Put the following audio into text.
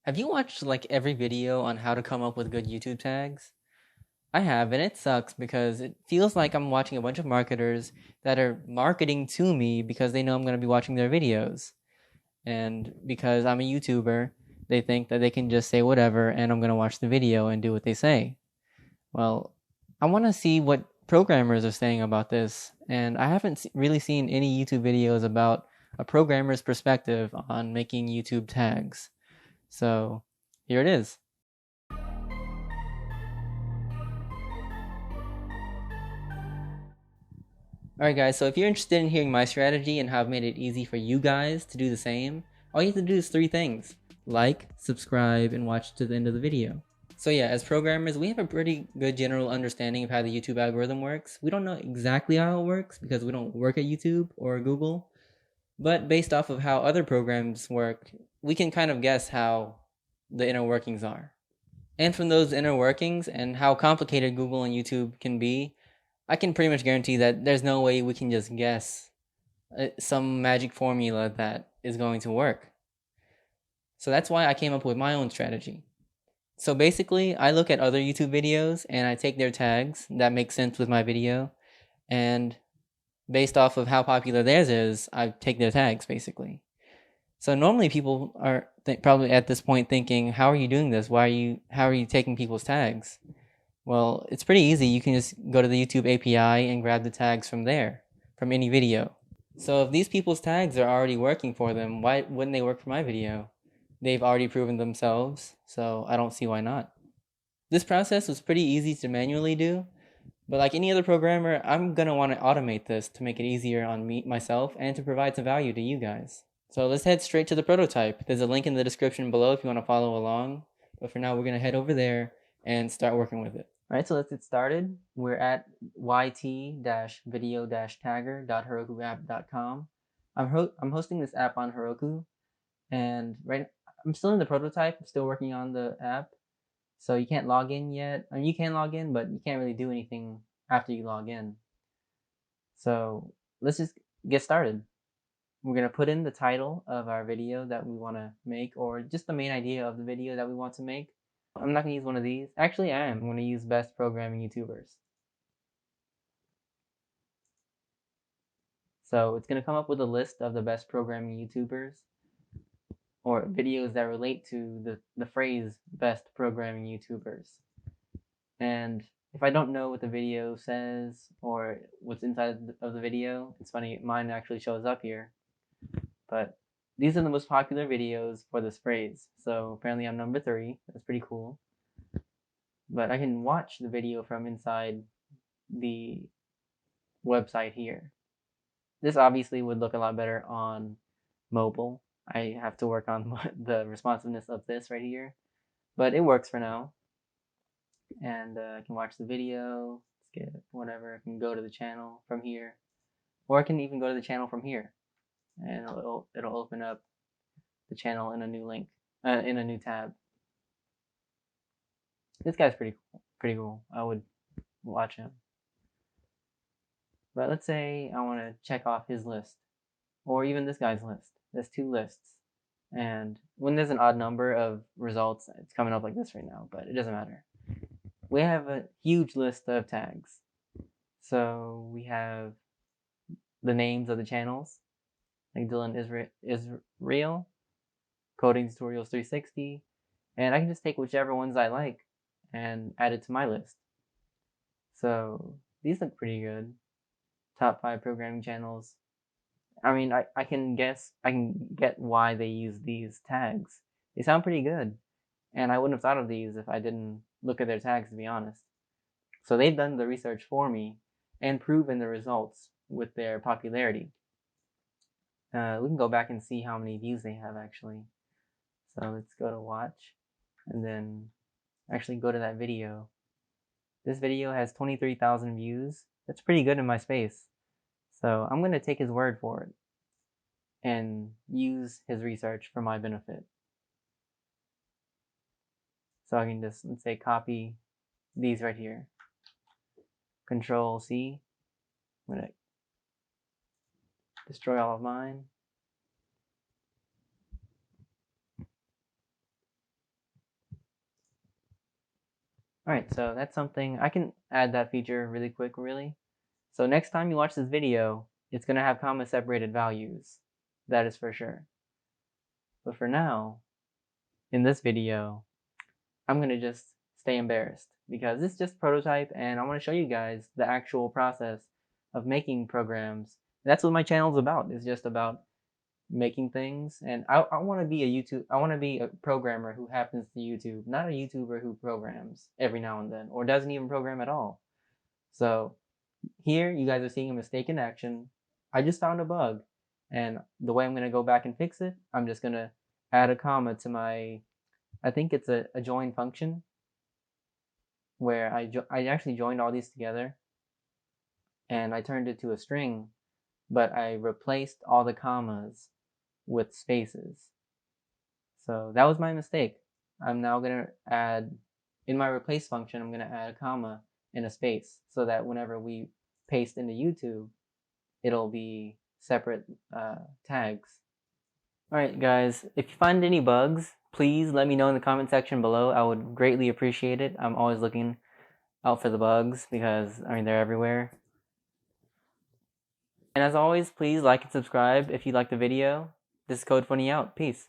Have you watched like every video on how to come up with good YouTube tags? I have, and it sucks because it feels like I'm watching a bunch of marketers that are marketing to me because they know I'm going to be watching their videos. And because I'm a YouTuber, they think that they can just say whatever and I'm going to watch the video and do what they say. Well, I want to see what programmers are saying about this, and I haven't really seen any YouTube videos about a programmer's perspective on making YouTube tags. So here it is. Alright guys, so if you're interested in hearing my strategy and how I've made it easy for you guys to do the same, all you have to do is three things. Like, subscribe, and watch to the end of the video. So yeah, as programmers, we have a pretty good general understanding of how the YouTube algorithm works. We don't know exactly how it works because we don't work at YouTube or Google, but based off of how other programs work, we can kind of guess how the inner workings are. And from those inner workings and how complicated Google and YouTube can be, I can pretty much guarantee that there's no way we can just guess some magic formula that is going to work. So that's why I came up with my own strategy. So basically, I look at other YouTube videos and I take their tags that make sense with my video, and based off of how popular theirs is, I take their tags basically. So normally people are probably at this point thinking, how are you doing this? How are you taking people's tags? Well, it's pretty easy. You can just go to the YouTube API and grab the tags from there, from any video. So if these people's tags are already working for them, why wouldn't they work for my video? They've already proven themselves, so I don't see why not. This process was pretty easy to manually do, but like any other programmer, I'm gonna want to automate this to make it easier on me, myself, and to provide some value to you guys. So let's head straight to the prototype. There's a link in the description below if you want to follow along. But for now, we're gonna head over there and start working with it. All right, so let's get started. We're at yt-video-tagger.herokuapp.com. I'm hosting this app on Heroku, and I'm still in the prototype. I'm still working on the app, so you can't log in yet. I mean, you can log in, but you can't really do anything after you log in. So let's just get started. We're going to put in the title of our video that we want to make, or just the main idea of the video that we want to make. I'm not going to use one of these. Actually, I am. I'm going to use best programming YouTubers. So it's going to come up with a list of the best programming YouTubers, or videos that relate to the phrase best programming YouTubers. And if I don't know what the video says or what's inside of the video, it's funny, mine actually shows up here. But these are the most popular videos for this phrase. So apparently I'm number 3. That's pretty cool. But I can watch the video from inside the website here. This obviously would look a lot better on mobile. I have to work on the responsiveness of this right here, but it works for now. And I can watch the video, skip, whatever. I can go to the channel from here, or I can even go to the channel from here, and it'll open up the channel in a new link, in a new tab. This guy's pretty cool. I would watch him. But let's say I want to check off his list, or even this guy's list. There's 2 lists, and when there's an odd number of results, it's coming up like this right now, but it doesn't matter. We have a huge list of tags. So we have the names of the channels, like Dylan Israel, Coding Tutorials 360, and I can just take whichever ones I like and add it to my list. So these look pretty good. Top 5 programming channels. I mean, I can get why they use these tags. They sound pretty good, and I wouldn't have thought of these if I didn't look at their tags, to be honest. So they've done the research for me and proven the results with their popularity. We can go back and see how many views they have actually. So let's go to watch and then actually go to that video. This video has 23,000 views. That's pretty good in my space. So I'm going to take his word for it and use his research for my benefit. So I can just, let's say, copy these right here. Control C. I'm going to destroy all of mine. Alright, so that's something, I can add that feature really quick, really. So next time you watch this video, it's going to have comma separated values. That is for sure. But for now, in this video, I'm going to just stay embarrassed because it's just prototype and I want to show you guys the actual process of making programs. That's what my channel is about. It's just about making things, and I want to be I want to be a programmer who happens to YouTube, not a YouTuber who programs every now and then or doesn't even program at all. So here you guys are seeing a mistake in action. I just found a bug, and the way I'm going to go back and fix it, I'm just going to add a comma to my, I think it's a join function, where I actually joined all these together and I turned it to a string, but I replaced all the commas with spaces. So that was my mistake. I'm now going to add, in my replace function, I'm going to add a comma and a space so that whenever we paste into YouTube, it'll be separate tags. Alright guys, if you find any bugs, please let me know in the comment section below. I would greatly appreciate it. I'm always looking out for the bugs because, I mean, they're everywhere. And as always, please like and subscribe if you liked the video. This is Code Funny out. Peace.